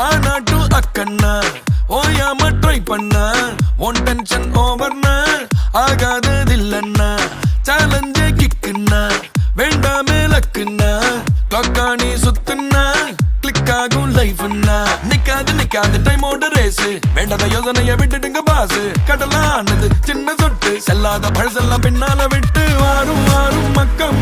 ஆனாட்டு அக்கண்ணா ஓயாம ட்ரை பண்ண one tension ஓவர்னா ஆகாததில்லண்ணா சேலஞ்சே கிக்குன்னா வேண்டாமே லக்குன்னா கிளாக்கானி சுத்துன்னா கிளிக் ஆகும் லைஃப்னா நிக்காது டைமோட ரேஸ் வேண்டாத யோசனைய விட்டுடுங்க பாசு கடலானது சின்ன சொட்டு செல்லாத பழசெல்லாம் பின்னால விட்டு வாரும் வாரும் மக்கம்